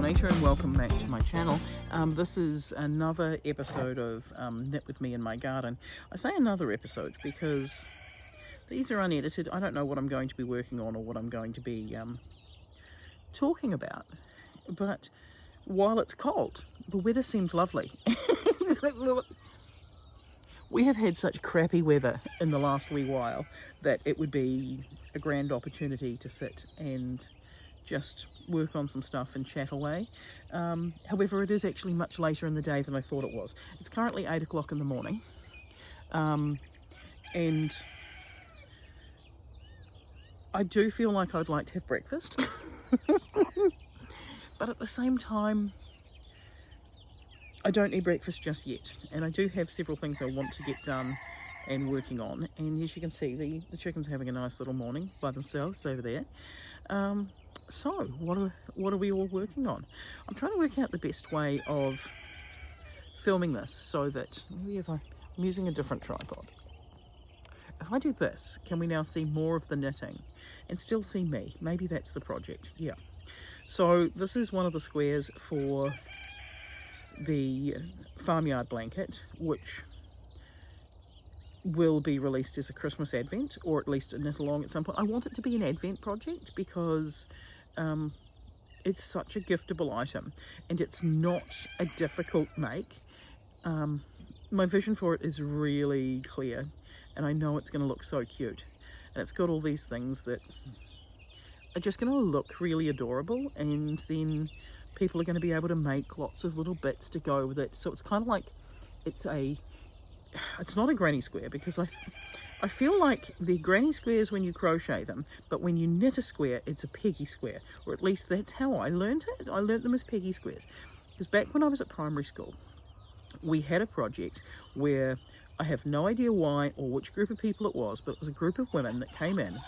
Anita and welcome back to my channel. This is another episode of Knit With Me in My Garden. I say another episode because these are unedited. I don't know what I'm going to be working on or what I'm going to be talking about. But while it's cold, the weather seemed lovely. We have had such crappy weather in the last wee while that it would be a grand opportunity to sit and just work on some stuff and chat away. However, it is actually much later in the day than I thought it was. It's currently 8 o'clock in the morning, and I do feel like I'd like to have breakfast. But at the same time, I don't need breakfast just yet, and I do have several things I want to get done and working on. And as you can see, the chicken's having a nice little morning by themselves over there. So what are we all working on? I'm trying to work out the best way of filming this so that maybe if I'm using a different tripod. If I do this, can we now see more of the knitting and still see me? Maybe that's the project. Yeah. So this is one of the squares for the farmyard blanket, which will be released as a Christmas advent, or at least a knit along at some point. I want it to be an advent project because it's such a giftable item and it's not a difficult make. My vision for it is really clear and I know it's going to look so cute, and it's got all these things that are just going to look really adorable, and then people are going to be able to make lots of little bits to go with it. So it's kind of like it's not a granny square, because I feel like they're granny squares when you crochet them, but when you knit a square, it's a peggy square, or at least that's how I learned it. I learned them as peggy squares, because back when I was at primary school, we had a project where I have no idea why or which group of people it was, but it was a group of women that came in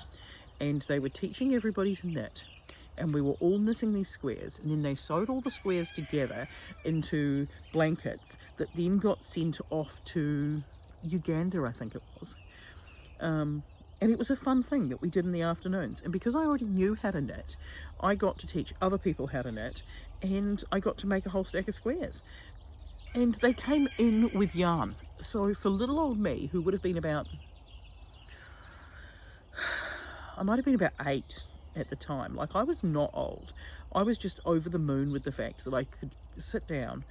and they were teaching everybody to knit, and we were all knitting these squares, and then they sewed all the squares together into blankets that then got sent off to Uganda, I think it was. And it was a fun thing that we did in the afternoons, and because I already knew how to knit, I got to teach other people how to knit, and I got to make a whole stack of squares. And they came in with yarn. So for little old me, who would have been about, I might have been about 8 at the time. Like, I was not old. I was just over the moon with the fact that I could sit down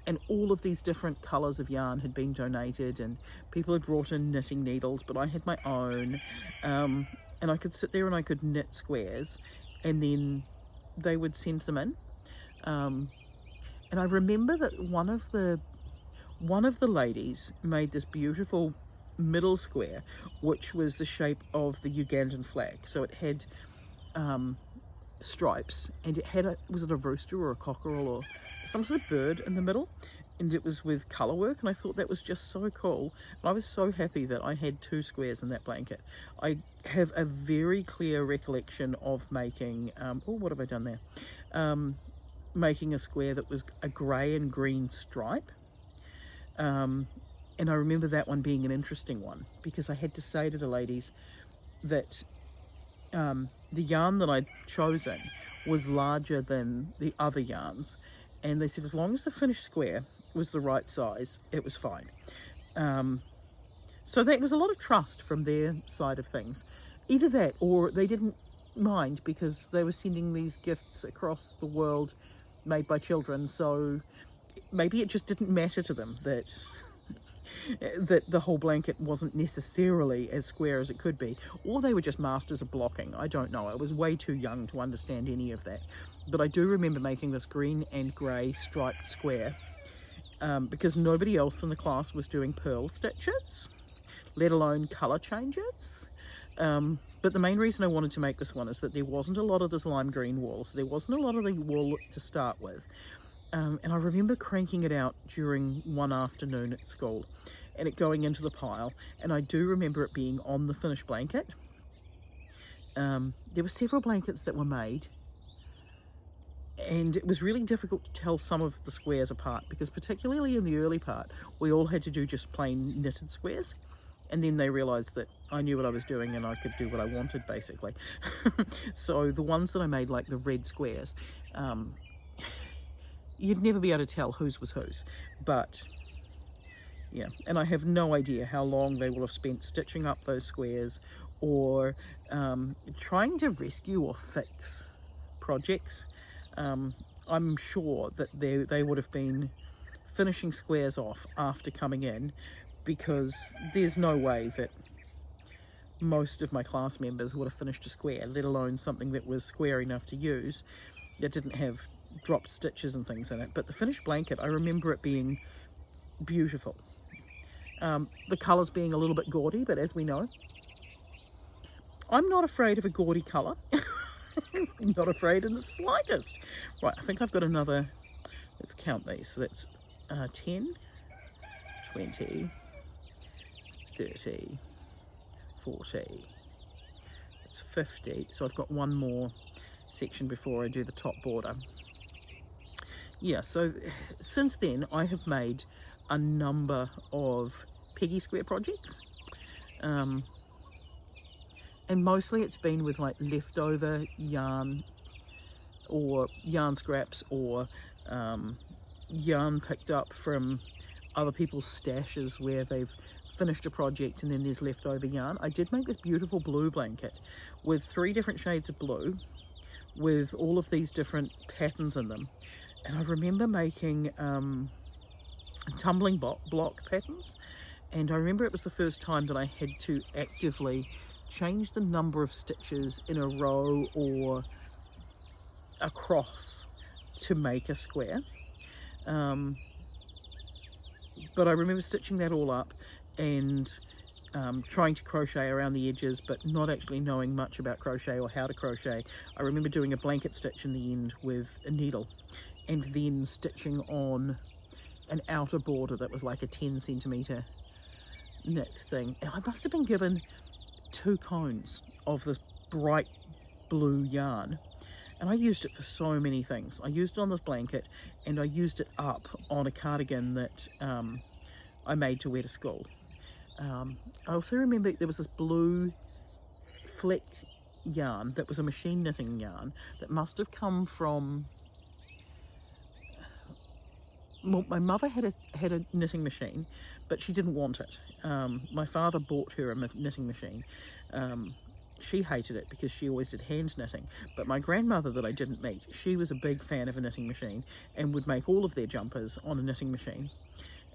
and all of these different colours of yarn had been donated and people had brought in knitting needles, but I had my own. And I could sit there and I could knit squares, and then they would send them in. And I remember that one of the ladies made this beautiful middle square, which was the shape of the Ugandan flag. So it had stripes, and it had was it a rooster or a cockerel or some sort of bird in the middle, and it was with colour work, and I thought that was just so cool. And I was so happy that I had 2 squares in that blanket. I have a very clear recollection of making oh, what have I done there? Making a square that was a grey and green stripe. And I remember that one being an interesting one, because I had to say to the ladies that the yarn that I'd chosen was larger than the other yarns, and they said as long as the finished square was the right size, it was fine. So that was a lot of trust from their side of things. Either that, or they didn't mind because they were sending these gifts across the world made by children, so maybe it just didn't matter to them that the whole blanket wasn't necessarily as square as it could be, or they were just masters of blocking. I don't know. I was way too young to understand any of that, but I do remember making this green and grey striped square because nobody else in the class was doing purl stitches, let alone colour changes. But the main reason I wanted to make this one is that there wasn't a lot of this lime green wool, so there wasn't a lot of the wool to start with. And I remember cranking it out during one afternoon at school and it going into the pile, and I do remember it being on the finished blanket. There were several blankets that were made, and it was really difficult to tell some of the squares apart, because particularly in the early part we all had to do just plain knitted squares, and then they realized that I knew what I was doing and I could do what I wanted, basically. So the ones that I made, like the red squares, you'd never be able to tell whose was whose. But yeah, and I have no idea how long they will have spent stitching up those squares or trying to rescue or fix projects. I'm sure that they would have been finishing squares off after coming in, because there's no way that most of my class members would have finished a square, let alone something that was square enough to use, that didn't have dropped stitches and things in it. But the finished blanket, I remember it being beautiful. The colours being a little bit gaudy, but as we know, I'm not afraid of a gaudy colour. Not afraid in the slightest. Right, I think I've got another, let's count these. So that's 10, 20, 30, 40, it's 50. So I've got one more section before I do the top border. Yeah, so since then I have made a number of Peggy Square projects. And mostly it's been with like leftover yarn or yarn scraps, or yarn picked up from other people's stashes where they've finished a project and then there's leftover yarn. I did make this beautiful blue blanket with 3 different shades of blue with all of these different patterns in them. And I remember making tumbling block patterns, and I remember it was the first time that I had to actively change the number of stitches in a row or across to make a square. But I remember stitching that all up and trying to crochet around the edges, but not actually knowing much about crochet or how to crochet. I remember doing a blanket stitch in the end with a needle, and then stitching on an outer border that was like a 10 centimetre knit thing. And I must have been given 2 cones of this bright blue yarn, and I used it for so many things. I used it on this blanket, and I used it up on a cardigan that I made to wear to school. I also remember there was this blue flecked yarn that was a machine knitting yarn that must have come from, well, my mother had a knitting machine, but she didn't want it. My father bought her a knitting machine. She hated it because she always did hand knitting. But my grandmother that I didn't meet, she was a big fan of a knitting machine and would make all of their jumpers on a knitting machine.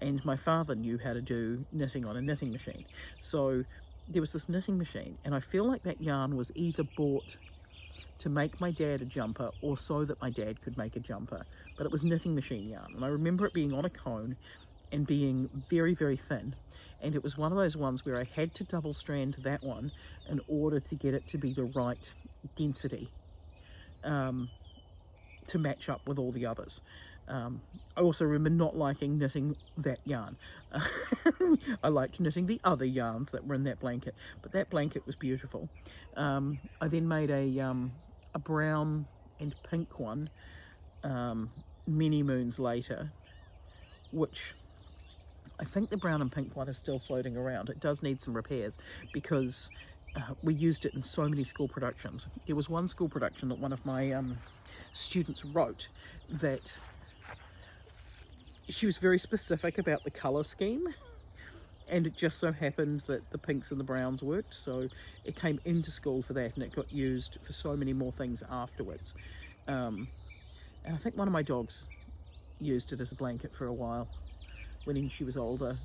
And my father knew how to do knitting on a knitting machine. So there was this knitting machine, and I feel like that yarn was either bought to make my dad a jumper or so that my dad could make a jumper, but it was knitting machine yarn. And I remember it being on a cone and being very, very thin. And it was one of those ones where I had to double strand that one in order to get it to be the right density to match up with all the others. I also remember not liking knitting that yarn. I liked knitting the other yarns that were in that blanket, but that blanket was beautiful. I then made a brown and pink one many moons later, which I think the brown and pink one is still floating around. It does need some repairs because we used it in so many school productions. There was one school production that one of my students wrote that she was very specific about the colour scheme, and it just so happened that the pinks and the browns worked, so it came into school for that, and it got used for so many more things afterwards. And I think one of my dogs used it as a blanket for a while when she was older.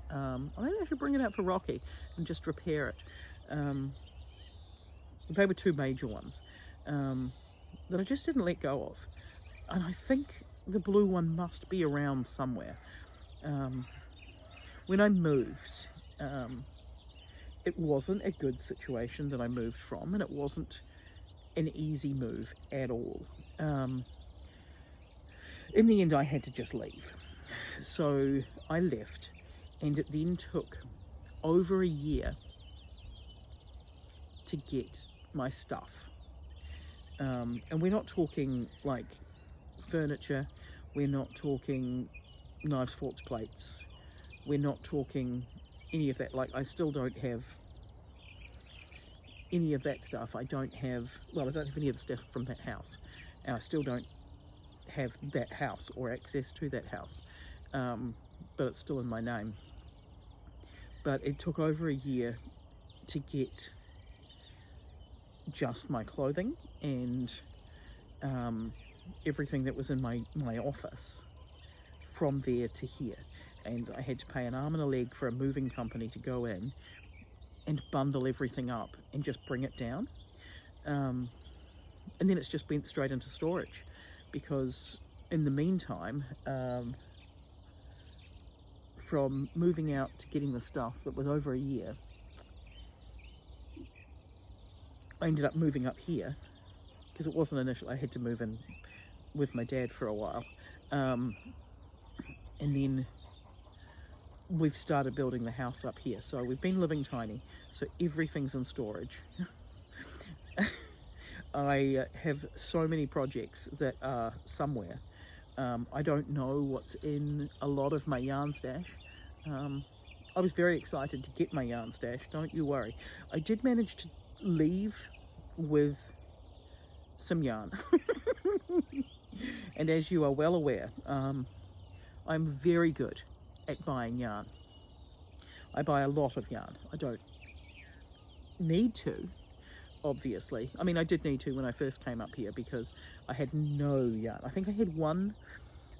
Maybe I should bring it out for Rocky and just repair it. They were 2 major ones that I just didn't let go of, and I think the blue one must be around somewhere. When I moved, it wasn't a good situation that I moved from, and it wasn't an easy move at all. In the end, I had to just leave. So I left, and it then took over a year to get my stuff. And we're not talking like furniture, we're not talking knives, forks, plates, we're not talking any of that. Like, I still don't have any of that stuff. I don't have any of the stuff from that house, and I still don't have that house or access to that house, but it's still in my name. But it took over a year to get just my clothing and everything that was in my office from there to here. And I had to pay an arm and a leg for a moving company to go in and bundle everything up and just bring it down. And then it's just went straight into storage, because in the meantime, from moving out to getting the stuff, that was over a year. I ended up moving up here because it wasn't initially. I had to move in with my dad for a while, and then we've started building the house up here. So we've been living tiny, so everything's in storage. I have so many projects that are somewhere. I don't know what's in a lot of my yarn stash. I was very excited to get my yarn stash, don't you worry. I did manage to leave with some yarn. And as you are well aware, I'm very good at buying yarn. I buy a lot of yarn. I don't need to, obviously. I mean, I did need to when I first came up here because I had no yarn. I think I had one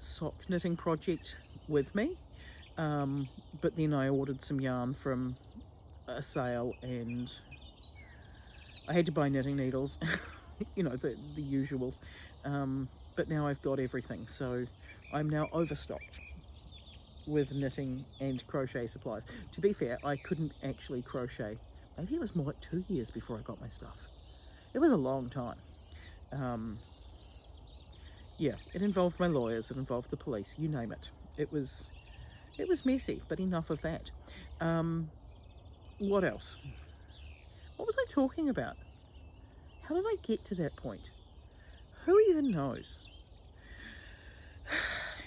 sock knitting project with me, but then I ordered some yarn from a sale and I had to buy knitting needles, you know, the usuals, but now I've got everything, so I'm now overstocked with knitting and crochet supplies. To be fair, I couldn't actually crochet. Maybe it was more like 2 years before I got my stuff. It was a long time. Yeah, it involved my lawyers, it involved the police, you name it. It was messy, but enough of that. What else? What was I talking about? How did I get to that point? Who even knows?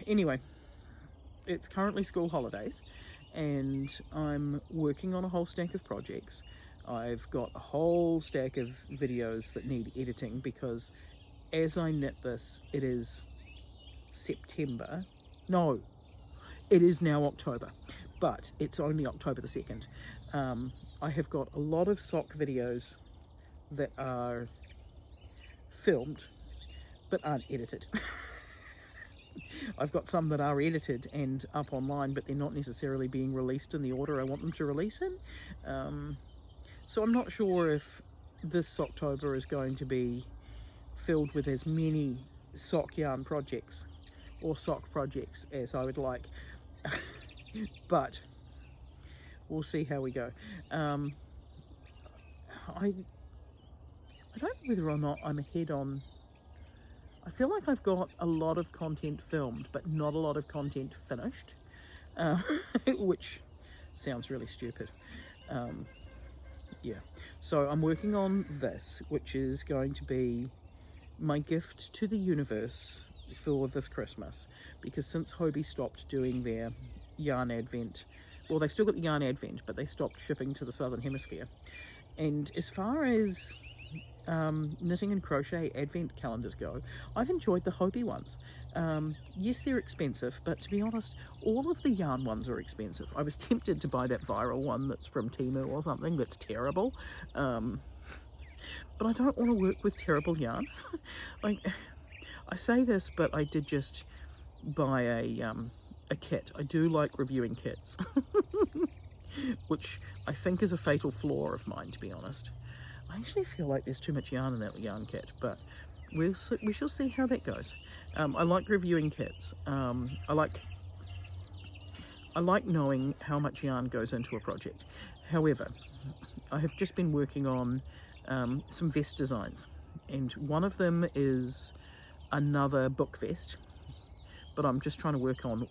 Anyway, it's currently school holidays and I'm working on a whole stack of projects. I've got a whole stack of videos that need editing because as I knit this, it is September. No, it is now October, but it's only October the 2nd. I have got a lot of sock videos that are filmed but aren't edited. I've got some that are edited and up online, but they're not necessarily being released in the order I want them to release in. So I'm not sure if this October is going to be filled with as many sock yarn projects or sock projects as I would like, but we'll see how we go. I don't know whether or not I'm ahead on. I feel like I've got a lot of content filmed, but not a lot of content finished, which sounds really stupid. Yeah, so I'm working on this, which is going to be my gift to the universe for this Christmas, because since Hobie stopped doing their yarn advent, well, they've still got the yarn advent, but they stopped shipping to the southern hemisphere. And as far as knitting and crochet advent calendars go, I've enjoyed the Hobie ones. Yes, they're expensive, but to be honest, all of the yarn ones are expensive. I was tempted to buy that viral one that's from Temu or something that's terrible, but I don't want to work with terrible yarn. Like, I say this, but I did just buy a kit. I do like reviewing kits, which I think is a fatal flaw of mine, to be honest. I actually feel like there's too much yarn in that yarn kit, but we shall see how that goes. I like reviewing kits. I like knowing how much yarn goes into a project. However, I have just been working on some vest designs, and one of them is another book vest, but I'm just trying to work on,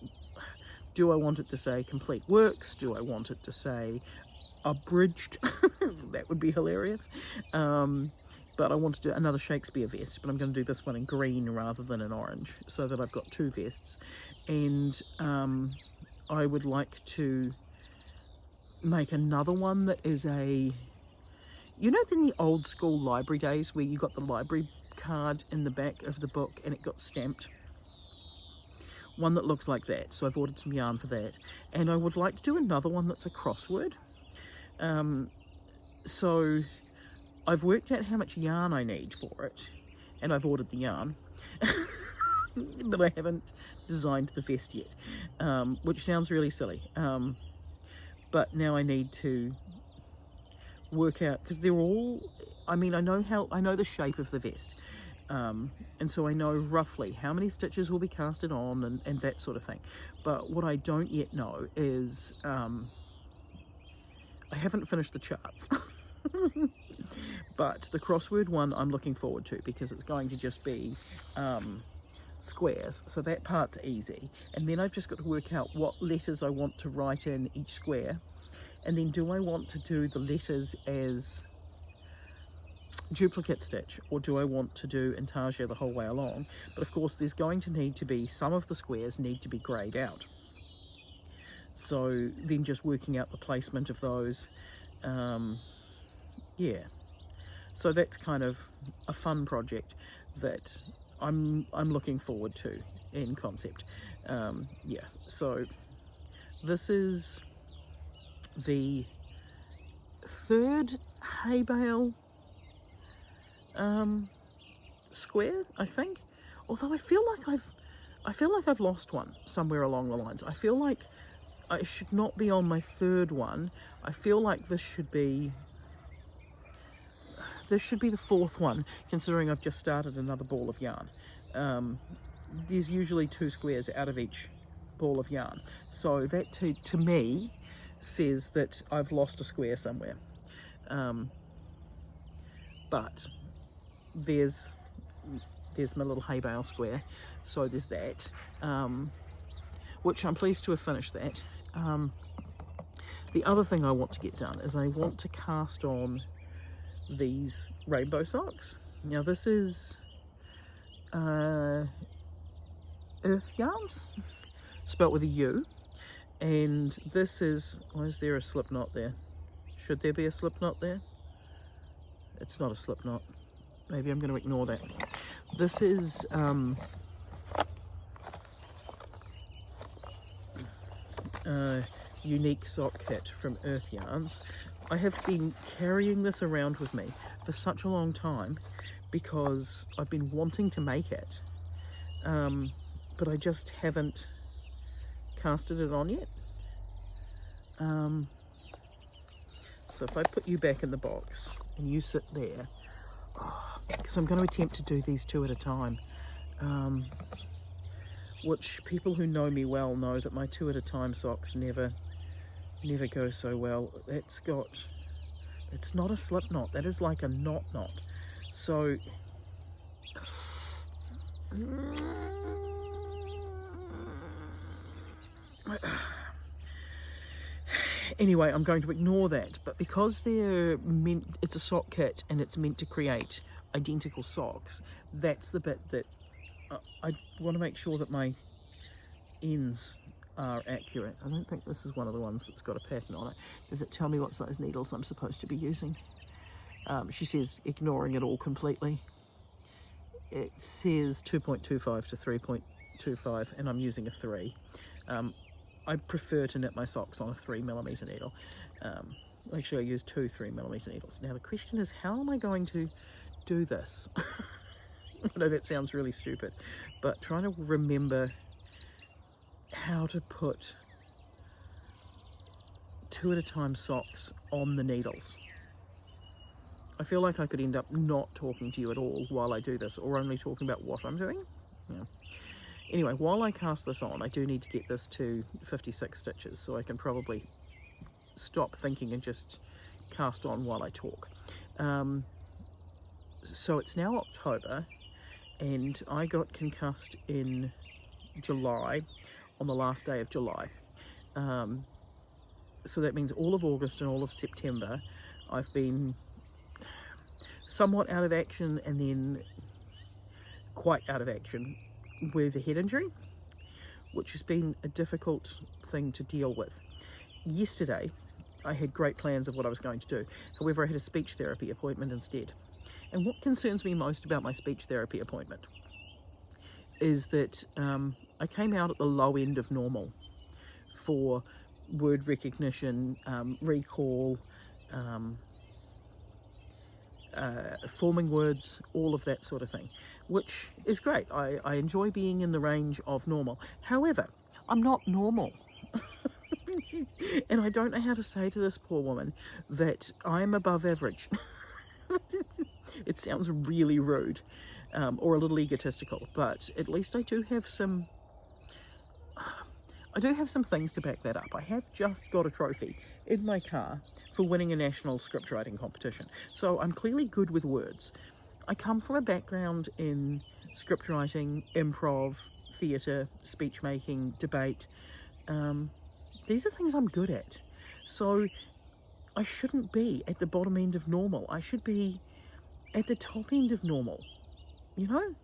do I want it to say complete works? Do I want it to say abridged? That would be hilarious. But I want to do another Shakespeare vest, but I'm going to do this one in green rather than in orange, so that I've got two vests. And I would like to make another one that is a, you know, in the old school library days where you got the library card in the back of the book and it got stamped? one that looks like that. So I've ordered some yarn for that. And I would like to do another one that's a crossword. So I've worked out how much yarn I need for it, and I've ordered the yarn. But I haven't designed the vest yet, which sounds really silly. But now I need to work out, because they're all, I mean, I know the shape of the vest, and so I know roughly how many stitches will be casted on and that sort of thing. But what I don't yet know is I haven't finished the charts. But the crossword one I'm looking forward to, because it's going to just be squares, so that part's easy. And then I've just got to work out what letters I want to write in each square, and then do I want to do the letters as duplicate stitch, or do I want to do intarsia the whole way along? But of course there's going to need to be, some of the squares need to be greyed out, so then just working out the placement of those. Yeah, so that's kind of a fun project that I'm looking forward to in concept. Yeah, so this is the third hay bale square, I think. Although I feel like I've lost one somewhere along the lines. I feel like I should not be on my third one. I feel like this should be the fourth one, considering I've just started another ball of yarn. There's usually 2 squares out of each ball of yarn, so that to me says that I've lost a square somewhere. But there's my little hay bale square, so there's that, which I'm pleased to have finished that. The other thing I want to get done is I want to cast on these rainbow socks. Now this is Earth Yarns, spelt with a U, and this is, why is there a slip knot there? Should there be a slip knot there? It's not a slip knot. Maybe I'm going to ignore that. This is unique sock kit from Earth Yarns. I have been carrying this around with me for such a long time because I've been wanting to make it, but I just haven't casted it on yet. So if I put you back in the box and you sit there, because I'm going to attempt to do these 2 at a time, which people who know me well know that my 2 at a time socks never go so well. It's not a slip knot, that is like a knot. So anyway, I'm going to ignore that. But because it's a sock kit and it's meant to create identical socks, that's the bit that I want to make sure that my ends are accurate. I don't think this is one of the ones that's got a pattern on it. Does it tell me what size needles I'm supposed to be using? She says ignoring it all completely. It says 2.25 to 3.25 and I'm using a 3. I prefer to knit my socks on a 3mm needle. Actually I use 2 3mm needles. Now the question is, how am I going to do this? I know that sounds really stupid, but trying to remember how to put 2 at a time socks on the needles. I feel like I could end up not talking to you at all while I do this, or only talking about what I'm doing. Yeah. Anyway, while I cast this on, I do need to get this to 56 stitches, so I can probably stop thinking and just cast on while I talk. So it's now October, and I got concussed in July, on the last day of July. So that means all of August and all of September I've been somewhat out of action, and then quite out of action with a head injury, which has been a difficult thing to deal with. Yesterday I had great plans of what I was going to do, however I had a speech therapy appointment instead. And what concerns me most about my speech therapy appointment is that I came out at the low end of normal for word recognition, recall, forming words, all of that sort of thing, which is great. I enjoy being in the range of normal. However, I'm not normal. And I don't know how to say to this poor woman that I'm above average. It sounds really rude, or a little egotistical, but at least I do have some things to back that up. I have just got a trophy in my car for winning a national script writing competition. So I'm clearly good with words. I come from a background in script writing, improv, theatre, speech making, debate. These are things I'm good at. So I shouldn't be at the bottom end of normal. I should be at the top end of normal, you know?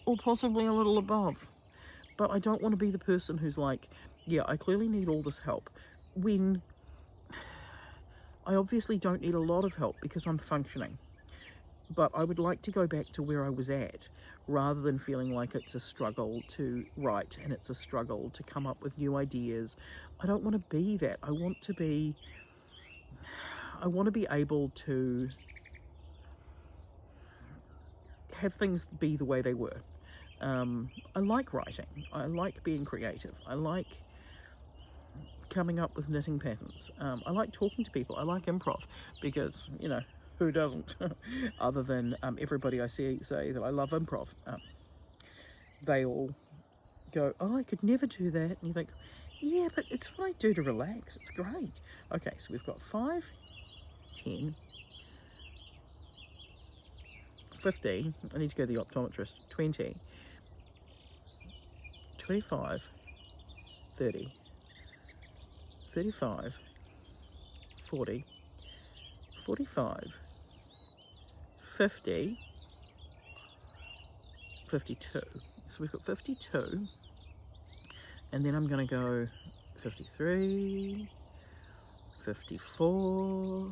Or possibly a little above. But I don't want to be the person who's like, yeah, I clearly need all this help, when I obviously don't need a lot of help because I'm functioning. But I would like to go back to where I was at, rather than feeling like it's a struggle to write and it's a struggle to come up with new ideas. I don't want to be that. I want to be able to have things be the way they were. I like writing. I like being creative. I like coming up with knitting patterns. I like talking to people. I like improv because, you know, who doesn't? Other than everybody I see say that I love improv. They all go, oh, I could never do that. And you think, yeah, but it's what I do to relax. It's great. Okay, so we've got 5, 10, 15. I need to go to the optometrist. 20. 25, 30, 35, 40, 45, 50, 52. So we've got 52, and then I'm going to go 53, 54,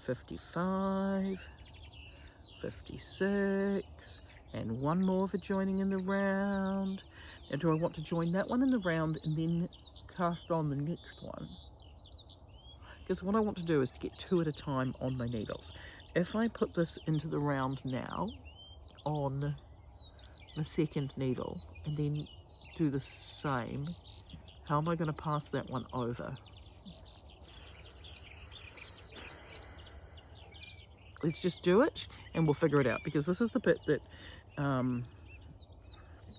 55, 56, and one more for joining in the round. Now, do I want to join that one in the round and then cast on the next one? Because what I want to do is to get 2 at a time on my needles. If I put this into the round now on the second needle and then do the same, how am I going to pass that one over? Let's just do it and we'll figure it out, because this is the bit that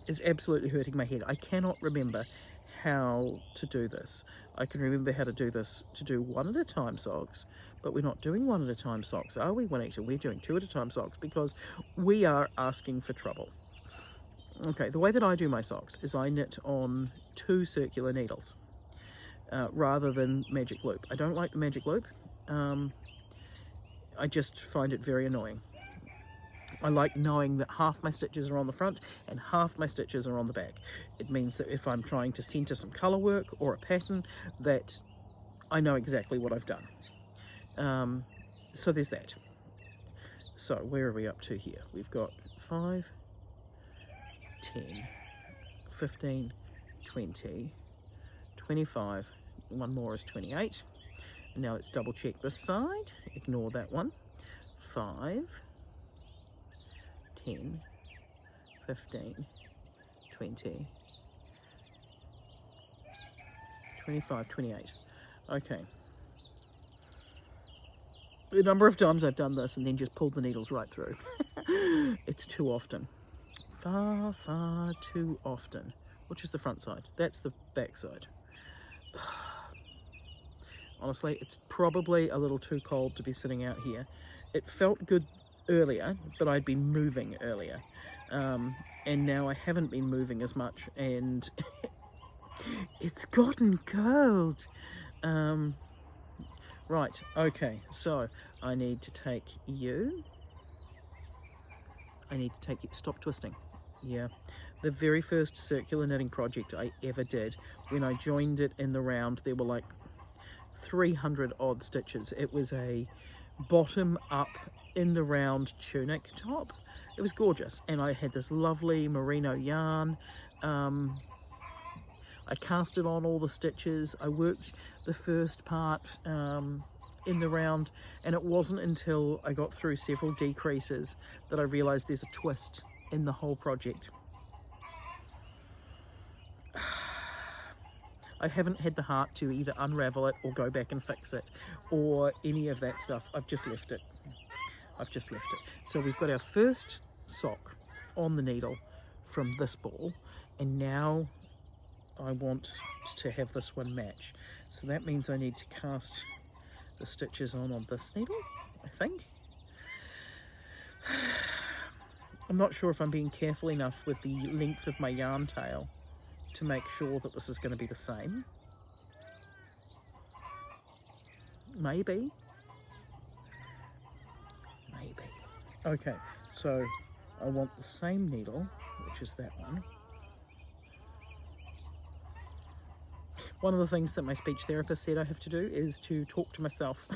is absolutely hurting my head. I cannot remember how to do this. I can remember how to do this, to do 1 at a time socks, but we're not doing 1 at a time socks, are we, Juanita? We're doing 2 at a time socks because we are asking for trouble. Okay, the way that I do my socks is I knit on 2 circular needles rather than magic loop. I don't like the magic loop. I just find it very annoying. I like knowing that half my stitches are on the front and half my stitches are on the back. It means that if I'm trying to center some color work or a pattern, that I know exactly what I've done. So there's that. So where are we up to here? We've got 5, 10, 15, 20, 25, one more is 28. And now let's double check this side, ignore that one. 5, 10, 15, 20, 25, 28. Okay. The number of times I've done this and then just pulled the needles right through. It's too often. Far, far too often. Which is the front side? That's the back side. Honestly, it's probably a little too cold to be sitting out here. It felt good earlier, but I'd been moving earlier. And now I haven't been moving as much, and it's gotten cold. Right, okay, so I need to take you. I need to take you, stop twisting. Yeah, the very first circular knitting project I ever did, when I joined it in the round, there were like 300 odd stitches. It was a bottom up in the round tunic top. It was gorgeous, and I had this lovely merino yarn. I cast it on all the stitches. I worked the first part in the round, and it wasn't until I got through several decreases that I realized there's a twist in the whole project. I haven't had the heart to either unravel it or go back and fix it or any of that stuff. I've just left it. I've just left it. So we've got our first sock on the needle from this ball, and now I want to have this one match. So that means I need to cast the stitches on this needle, I think. I'm not sure if I'm being careful enough with the length of my yarn tail to make sure that this is going to be the same. Maybe. Okay, so I want the same needle, which is that one. One of the things that my speech therapist said I have to do is to talk to myself.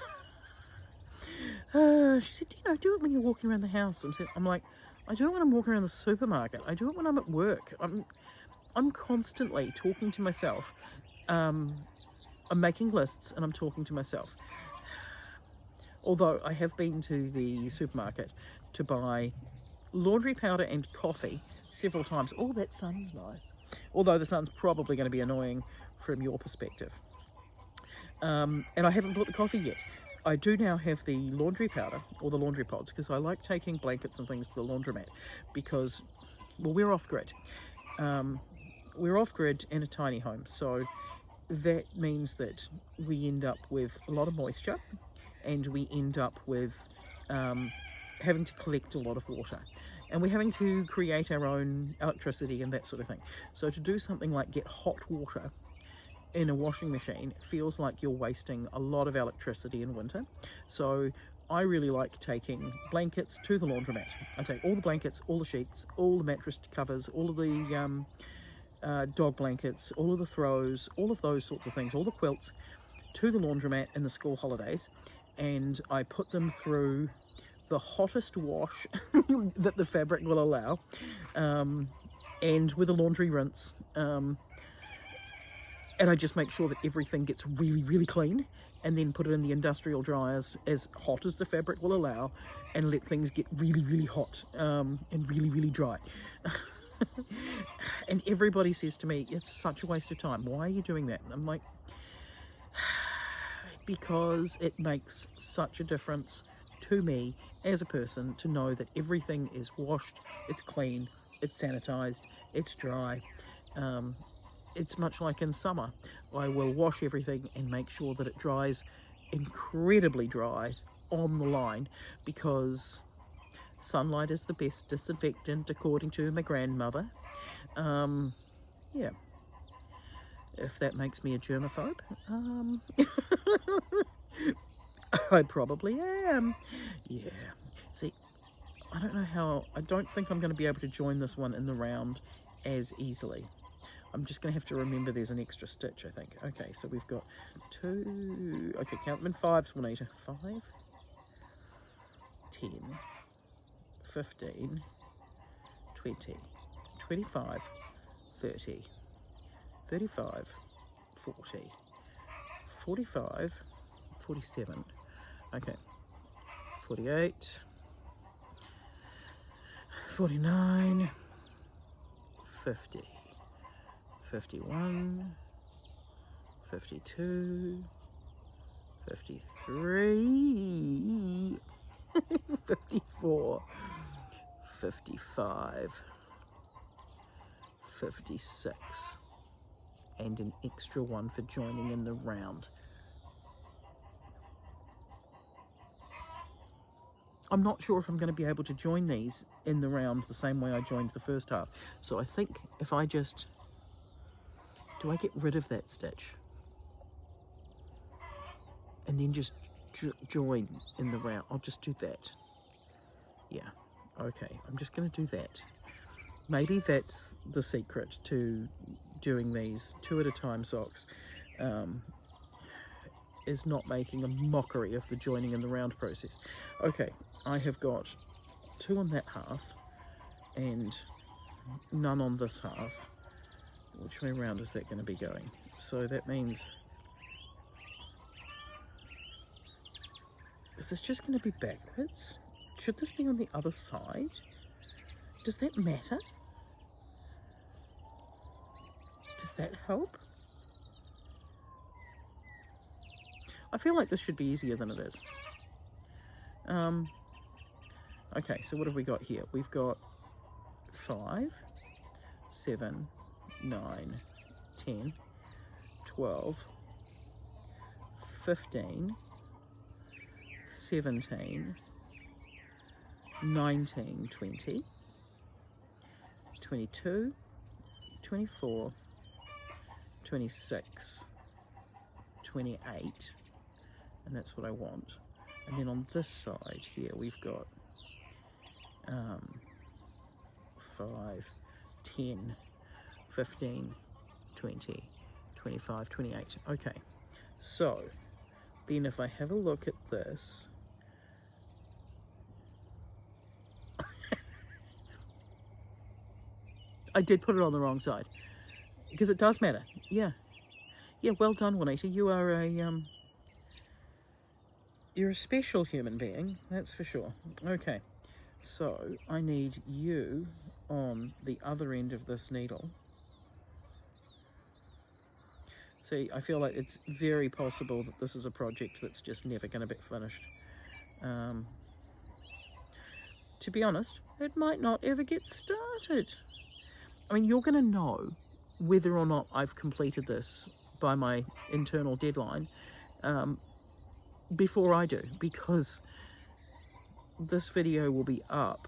She said, do it when you're walking around the house. I'm like, I do it when I'm walking around the supermarket. I do it when I'm at work. I'm constantly talking to myself. I'm making lists and I'm talking to myself. Although I have been to the supermarket to buy laundry powder and coffee several times. Oh, that sun's nice. Although the sun's probably going to be annoying from your perspective. And I haven't bought the coffee yet. I do now have the laundry powder, or the laundry pods, because I like taking blankets and things to the laundromat because, well, we're off-grid. We're off-grid in a tiny home, so that means that we end up with a lot of moisture, and we end up with having to collect a lot of water, and we're having to create our own electricity and that sort of thing. So to do something like get hot water in a washing machine feels like you're wasting a lot of electricity in winter. So I really like taking blankets to the laundromat. I take all the blankets, all the sheets, all the mattress covers, all of the dog blankets, all of the throws, all of those sorts of things, all the quilts, to the laundromat in the school holidays, and I put them through the hottest wash that the fabric will allow, and with a laundry rinse, and I just make sure that everything gets really, really clean, and then put it in the industrial dryers as hot as the fabric will allow, and let things get really, really hot and really, really dry. And everybody says to me, it's such a waste of time. Why are you doing that? And I'm like, because it makes such a difference to me as a person to know that everything is washed, it's clean, it's sanitized, it's dry. It's much like in summer. I will wash everything and make sure that it dries incredibly dry on the line, because sunlight is the best disinfectant according to my grandmother. Yeah. If that makes me a germaphobe, I probably am. Yeah. See, I don't think I'm going to be able to join this one in the round as easily. I'm just going to have to remember there's an extra stitch, I think. Okay, so we've got 2, okay, count them in 5s, Juanita. 5, 10, 15, 20, 25, 30, 35, 40, 45, 47, okay, 48, 49, 50, 51, 52, 53, 54, 55, 56, and an extra one for joining in the round. I'm not sure if I'm going to be able to join these in the round the same way I joined the first half. So I think if I just... do I get rid of that stitch? And then just join in the round? I'll just do that. Yeah, okay, I'm just going to do that. Maybe that's the secret to doing these 2 at a time socks, is not making a mockery of the joining in the round process. Okay, I have got 2 on that half and none on this half. Which way round is that going to be going? So that means, is this just going to be backwards? Should this be on the other side? Does that matter? Does that help? I feel like this should be easier than it is. Okay, so what have we got here? We've got 5, 7, 9, 10, 12, 15, 17, 19, 20, 22, 24, 26, 28, and that's what I want. And then on this side here we've got 5, 10, 15, 20, 25, 28. Okay, so then if I have a look at this, I did put it on the wrong side because it does matter. Yeah, well done, Juanita. You are you're a special human being, that's for sure. Okay, so I need you on the other end of this needle. See, I feel like it's very possible that this is a project that's just never going to be finished. To be honest, it might not ever get started. I mean, you're going to know whether or not I've completed this by my internal deadline before I do, because this video will be up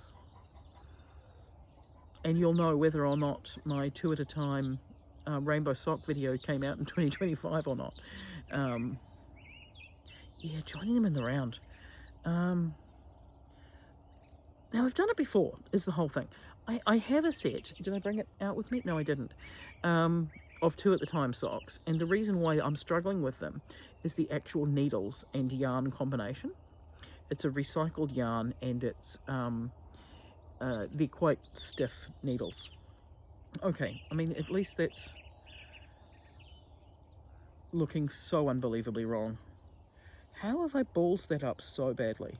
and you'll know whether or not my 2 at a time rainbow sock video came out in 2025 or not. Yeah, joining them in the round. Now, I've done it before, is the whole thing. I have a set, did I bring it out with me? No, I didn't, of 2 at the time socks, and the reason why I'm struggling with them is the actual needles and yarn combination. It's a recycled yarn and it's they're quite stiff needles. Okay, I mean, at least that's looking so unbelievably wrong. How have I ballsed that up so badly?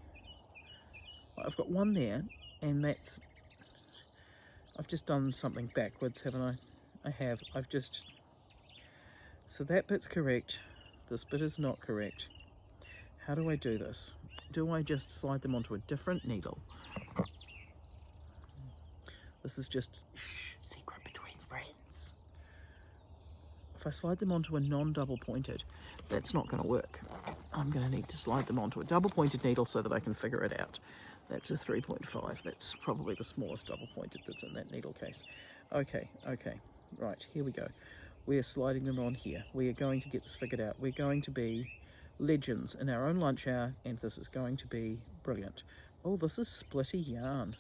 I've got one there, and that's, I've just done something backwards, haven't I? I have. I've just, so that bit's correct. This bit is not correct. How do I do this? Do I just slide them onto a different needle? This is just secret between friends. If I slide them onto a non-double pointed, that's not going to work. I'm going to need to slide them onto a double pointed needle so that I can figure it out. That's a 3.5. That's probably the smallest double pointed that's in that needle case. Okay, right, here we go. We're sliding them on here. We are going to get this figured out. We're going to be legends in our own lunch hour, and this is going to be brilliant. Oh, this is splitty yarn.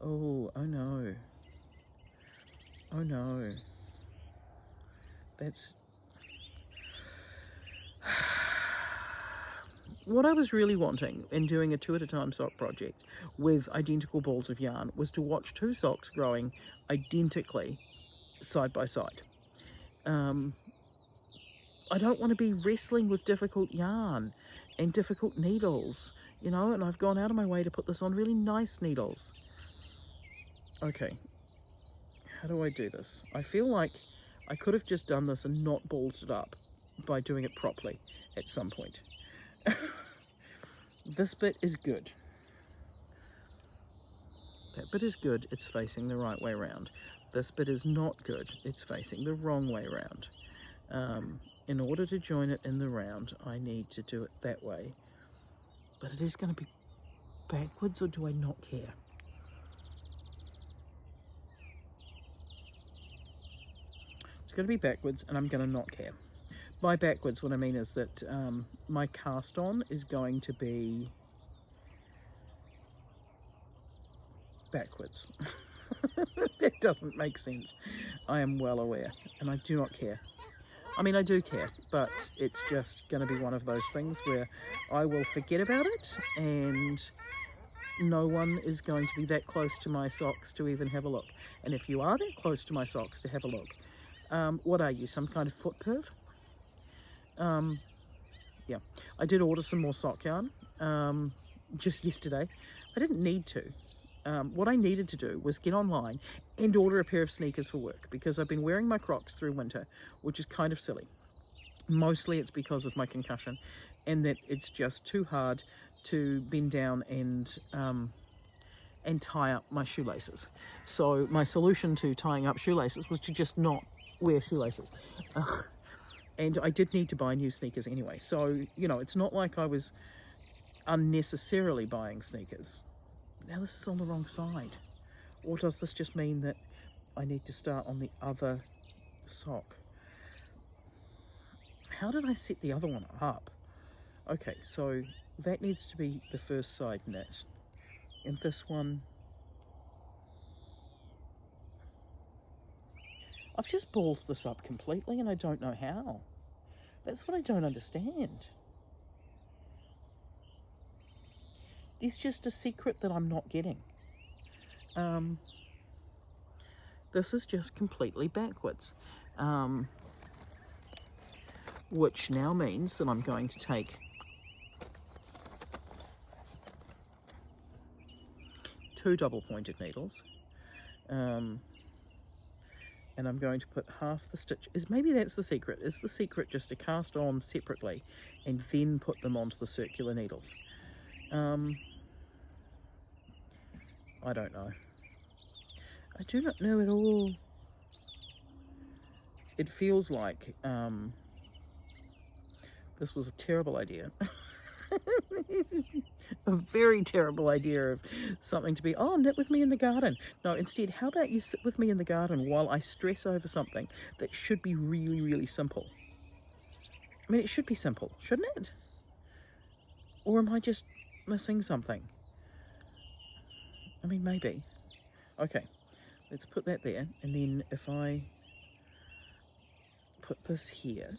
Oh no. Oh no. That's... What I was really wanting in doing a 2 at a time sock project with identical balls of yarn was to watch 2 socks growing identically side by side. I don't want to be wrestling with difficult yarn and difficult needles, you know, and I've gone out of my way to put this on really nice needles. Okay, how do I do this? I feel like I could have just done this and not ballsed it up by doing it properly at some point. This bit is good. That bit is good, it's facing the right way around. This bit is not good, it's facing the wrong way around. In order to join it in the round, I need to do it that way. But it is going to be backwards, or do I not care? It's going to be backwards, and I'm going to not care. By backwards, what I mean is that my cast on is going to be backwards. That doesn't make sense. I am well aware, and I do not care. I mean, I do care, but it's just going to be one of those things where I will forget about it, and no one is going to be that close to my socks to even have a look. And if you are that close to my socks to have a look, what are you, some kind of foot perv? Yeah, I did order some more sock yarn just yesterday. I didn't need to. What I needed to do was get online and order a pair of sneakers for work, because I've been wearing my Crocs through winter, which is kind of silly. Mostly it's because of my concussion, and that it's just too hard to bend down and tie up my shoelaces. So my solution to tying up shoelaces was to just not wear shoelaces. And I did need to buy new sneakers anyway. So, you know, it's not like I was unnecessarily buying sneakers. Now this is on the wrong side. Or does this just mean that I need to start on the other sock? How did I set the other one up? Okay, so that needs to be the first side knit. And this one, I've just balls this up completely and I don't know how. That's what I don't understand. There's just a secret that I'm not getting. This is just completely backwards. Which now means that I'm going to take two double-pointed needles, and I'm going to put half the stitch. Maybe that's the secret. Is the secret just to cast on separately and then put them onto the circular needles? I don't know. I do not know at all. It feels like this was a terrible idea. A very terrible idea of something to be, oh, knit with me in the garden. No, instead, how about you sit with me in the garden while I stress over something that should be really, really simple? I mean, it should be simple, shouldn't it? Or am I just missing something? I mean, maybe. Okay, let's put that there. And then if I put this here,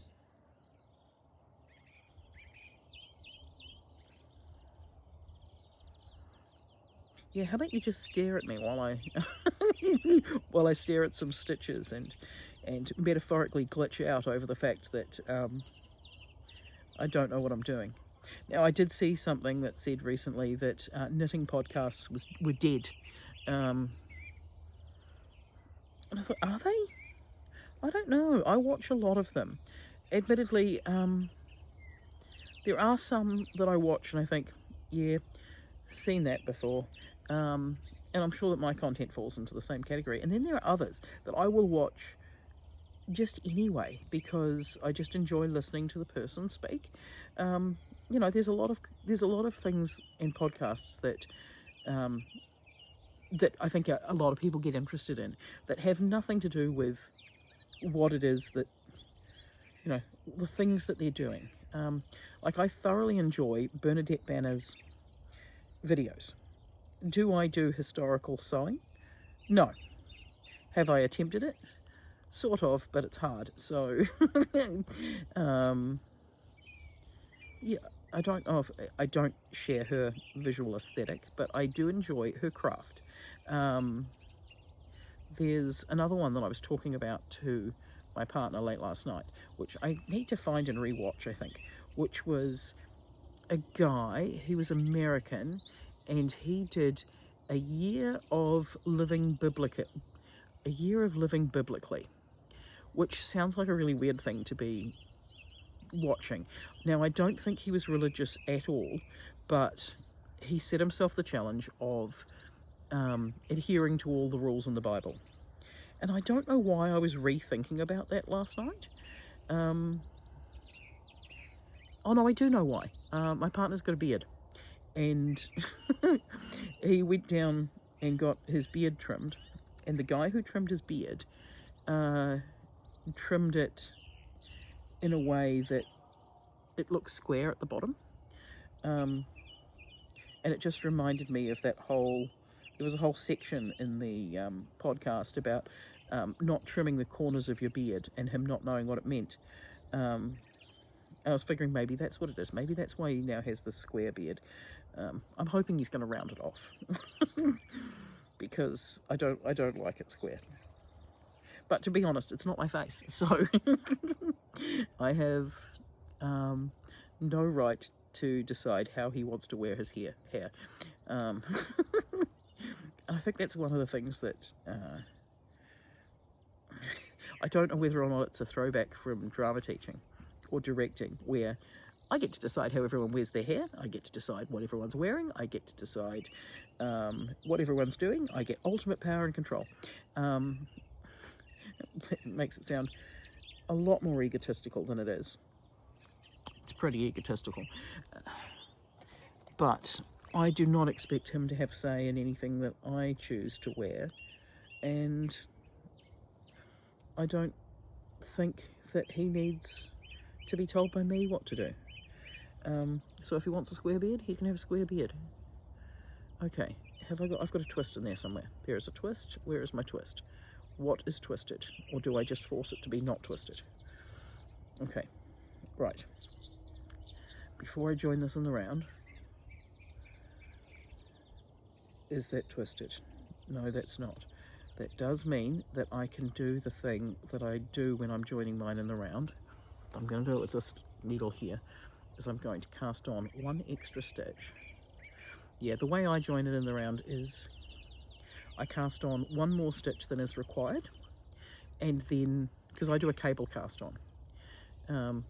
yeah, how about you just stare at me while I while I stare at some stitches and metaphorically glitch out over the fact that I don't know what I'm doing. Now, I did see something that said recently that knitting podcasts were dead. And I thought, are they? I don't know. I watch a lot of them. Admittedly, there are some that I watch and I think, yeah, seen that before. And I'm sure that my content falls into the same category. And then there are others that I will watch just anyway, because I just enjoy listening to the person speak. You know, there's a lot of things in podcasts that that I think a lot of people get interested in that have nothing to do with what it is that, you know, the things that they're doing. Like, I thoroughly enjoy Bernadette Banner's videos. Do I do historical sewing? No. Have I attempted it? Sort of, but it's hard. So, yeah, I don't know if I don't share her visual aesthetic, but I do enjoy her craft. There's another one that I was talking about to my partner late last night, which I need to find and rewatch, I think, which was a guy, he was American, and he did a year of living biblically, which sounds like a really weird thing to be watching. Now, I don't think he was religious at all, but he set himself the challenge of adhering to all the rules in the Bible. And I don't know why I was rethinking about that last night. Oh no, I do know why. My partner's got a beard, and he went down and got his beard trimmed, and the guy who trimmed his beard trimmed it in a way that it looks square at the bottom, and it just reminded me of that whole, there was a whole section in the podcast about not trimming the corners of your beard and him not knowing what it meant. I was figuring maybe that's what it is. Maybe that's why he now has this square beard. I'm hoping he's going to round it off because I don't like it square. But to be honest, it's not my face, so I have no right to decide how he wants to wear his hair. And I think that's one of the things that I don't know whether or not it's a throwback from drama teaching or directing, where I get to decide how everyone wears their hair, I get to decide what everyone's wearing, I get to decide what everyone's doing, I get ultimate power and control. It makes it sound a lot more egotistical than it is. It's pretty egotistical. But I do not expect him to have say in anything that I choose to wear, and I don't think that he needs to be told by me what to do. So if he wants a square beard, he can have a square beard. Okay, I've got a twist in there somewhere. There is a twist. Where is my twist? What is twisted? Or do I just force it to be not twisted? Okay, right. Before I join this in the round, is that twisted? No, that's not. That does mean that I can do the thing that I do when I'm joining mine in the round. I'm going to do it with this needle here, is I'm going to cast on one extra stitch. Yeah, the way I join it in the round is I cast on one more stitch than is required, and then, because I do a cable cast on.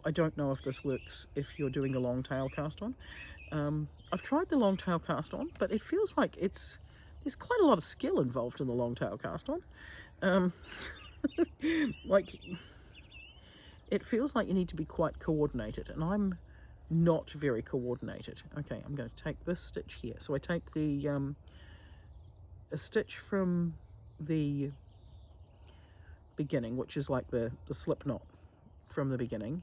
I don't know if this works if you're doing a long tail cast on. I've tried the long tail cast on, but it feels like there's quite a lot of skill involved in the long tail cast on. Like, it feels like you need to be quite coordinated, and I'm not very coordinated. Okay, I'm going to take this stitch here. So I take a stitch from the beginning, which is like the slip knot from the beginning,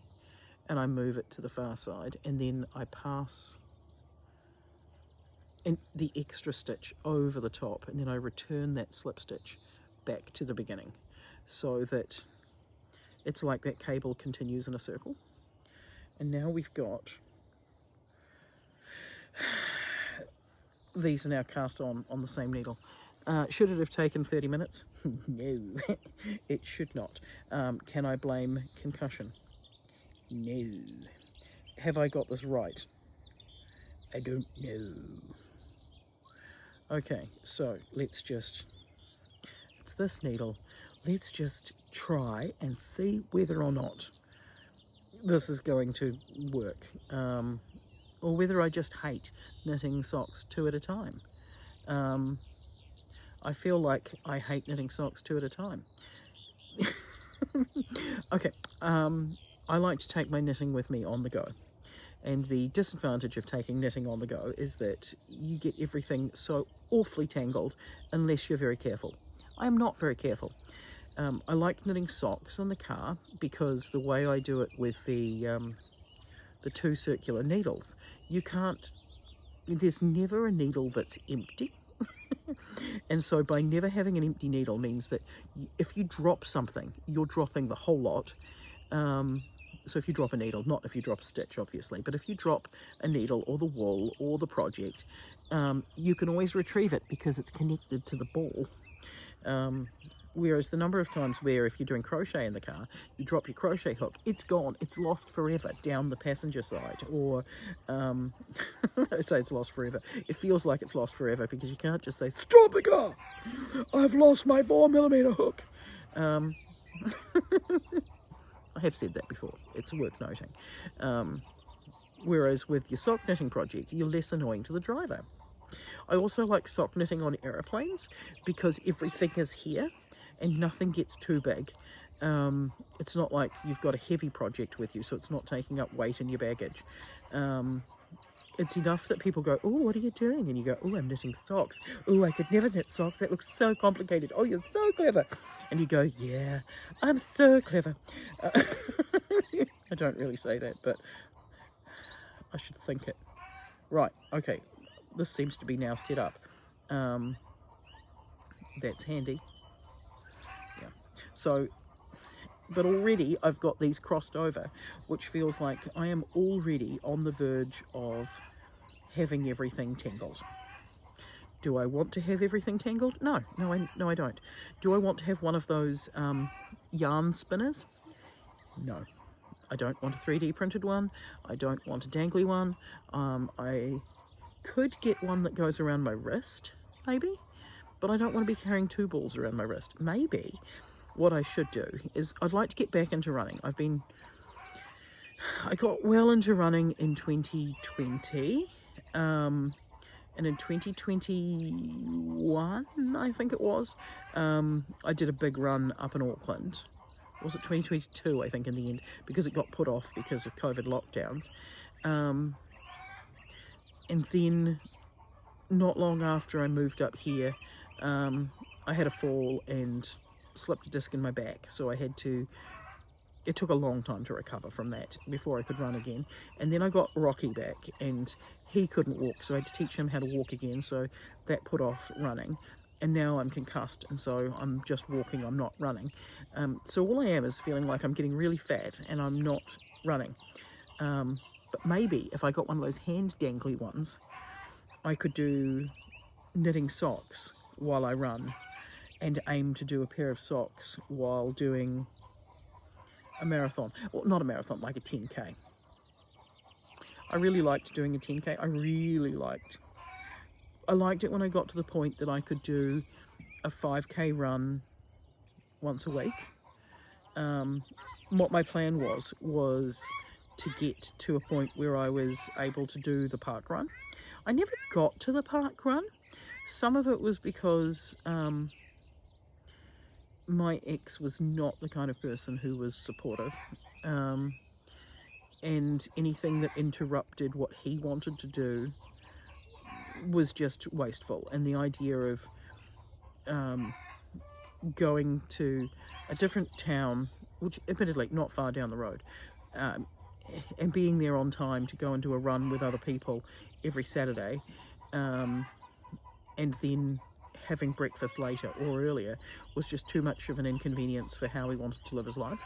and I move it to the far side, and then I pass in the extra stitch over the top, and then I return that slip stitch back to the beginning, so that it's like that cable continues in a circle. And now we've got these are now cast on the same needle. Should it have taken 30 minutes? No, it should not. Can I blame concussion? No. Have I got this right? I don't know. Okay, so it's this needle. Let's just try and see whether or not this is going to work, or whether I just hate knitting socks 2 at a time. I feel like I hate knitting socks 2 at a time. Okay, I like to take my knitting with me on the go. And the disadvantage of taking knitting on the go is that you get everything so awfully tangled unless you're very careful. I am not very careful. I like knitting socks in the car because the way I do it with the 2 circular needles, there's never a needle that's empty. And so by never having an empty needle means that if you drop something, you're dropping the whole lot. So if you drop a needle, not if you drop a stitch, obviously, but if you drop a needle or the wool or the project, you can always retrieve it because it's connected to the ball. Whereas the number of times where if you're doing crochet in the car, you drop your crochet hook, it's gone, it's lost forever down the passenger side. Or, I say it's lost forever. It feels like it's lost forever because you can't just say, stop the car, I've lost my 4mm hook. I have said that before, it's worth noting. Whereas with your sock knitting project, you're less annoying to the driver. I also like sock knitting on aeroplanes because everything is here and nothing gets too big. It's not like you've got a heavy project with you, so it's not taking up weight in your baggage. It's enough that people go, oh, what are you doing? And you go, oh, I'm knitting socks. Oh, I could never knit socks. That looks so complicated. Oh, you're so clever. And you go, yeah, I'm so clever. I don't really say that, but I should think it. Right, okay. This seems to be now set up. That's handy. Yeah. So but already I've got these crossed over, which feels like I am already on the verge of having everything tangled. Do I want to have everything tangled? No, I don't. Do I want to have one of those yarn spinners? No, I don't want a 3D printed one. I don't want a dangly one. I could get one that goes around my wrist, maybe, but I don't want to be carrying 2 balls around my wrist. Maybe what I should do is I'd like to get back into running. I got well into running in 2020, and in 2021, I think it was, I did a big run up in Auckland. Was it 2022, I think, in the end, because it got put off because of COVID lockdowns. And then not long after I moved up here, I had a fall and slipped a disc in my back, so it took a long time to recover from that before I could run again. And then I got Rocky back, and he couldn't walk, so I had to teach him how to walk again, so that put off running. And now I'm concussed, and so I'm just walking, I'm not running. So all I am is feeling like I'm getting really fat and I'm not running. But maybe if I got one of those hand dangly ones, I could do knitting socks while I run and aim to do a pair of socks while doing a marathon. Well, not a marathon, like a 10K. I really liked doing a 10K. I liked it when I got to the point that I could do a 5K run once a week. What my plan was to get to a point where I was able to do the park run. I never got to the park run. Some of it was because my ex was not the kind of person who was supportive, and anything that interrupted what he wanted to do was just wasteful. And the idea of going to a different town, which admittedly not far down the road, and being there on time to go and do a run with other people every Saturday, and then having breakfast later or earlier was just too much of an inconvenience for how he wanted to live his life.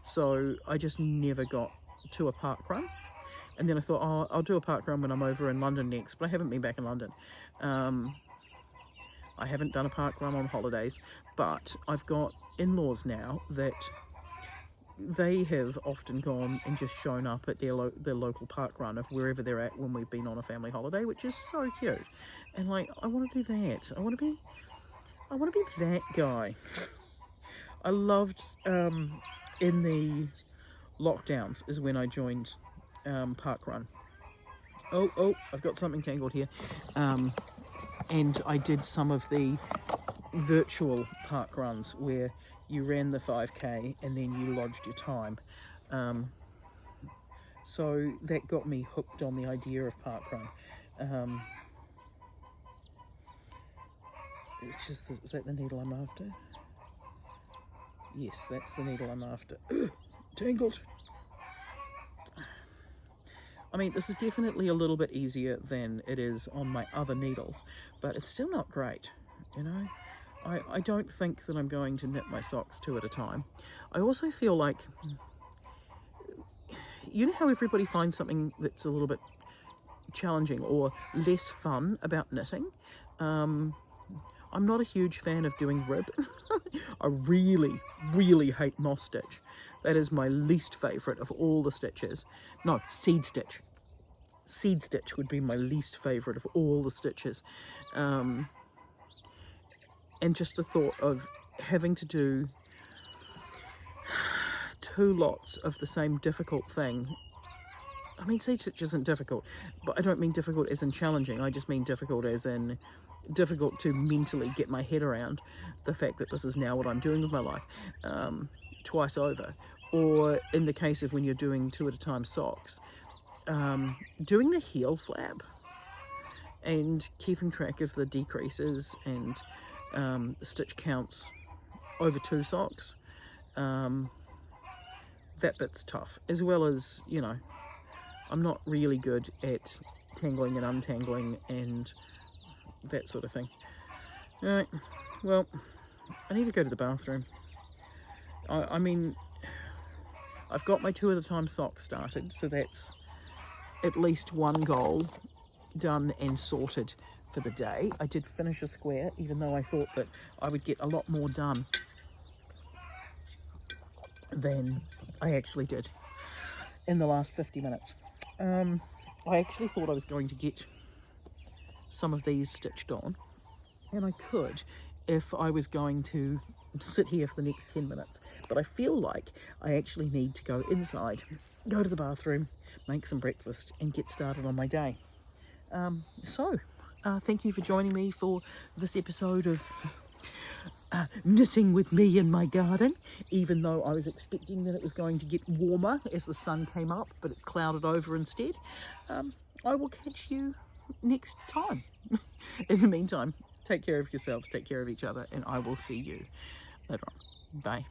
So I just never got to a park run. And then I thought, oh, I'll do a park run when I'm over in London next, but I haven't been back in London. I haven't done a park run on holidays, but I've got in-laws now that they have often gone and just shown up at their local park run of wherever they're at when we've been on a family holiday, which is so cute. And like, I want to do that. I want to be that guy. I loved in the lockdowns is when I joined park run. Oh, I've got something tangled here. And I did some of the virtual park runs where you ran the 5K and then you lodged your time. So that got me hooked on the idea of park run. It's just, is that the needle I'm after? Yes, that's the needle I'm after. Tangled. I mean, this is definitely a little bit easier than it is on my other needles, but it's still not great, you know? I don't think that I'm going to knit my socks 2 at a time. I also feel like, you know how everybody finds something that's a little bit challenging or less fun about knitting? I'm not a huge fan of doing rib. I really, really hate moss stitch. That is my least favourite of all the stitches. No, seed stitch. Seed stitch would be my least favourite of all the stitches. And just the thought of having to do 2 lots of the same difficult thing. I mean, seed stitch isn't difficult, but I don't mean difficult as in challenging. I just mean difficult as in difficult to mentally get my head around the fact that this is now what I'm doing with my life, twice over. Or in the case of when you're doing 2 at a time socks, doing the heel flap and keeping track of the decreases and stitch counts over 2 socks, that bit's tough, as well as, you know, I'm not really good at tangling and untangling and that sort of thing. Alright, well, I need to go to the bathroom. I mean, I've got my 2 at a time sock started, so that's at least one goal done and sorted for the day. I did finish a square, even though I thought that I would get a lot more done than I actually did in the last 50 minutes. I actually thought I was going to get some of these stitched on, and I could if I was going to sit here for the next 10 minutes, but I feel like I actually need to go inside, go to the bathroom, make some breakfast and get started on my day. Thank you for joining me for this episode of knitting with me in my garden, even though I was expecting that it was going to get warmer as the sun came up, but it's clouded over instead. I will catch you next time. In the meantime, take care of yourselves, take care of each other, and I will see you later on. Bye.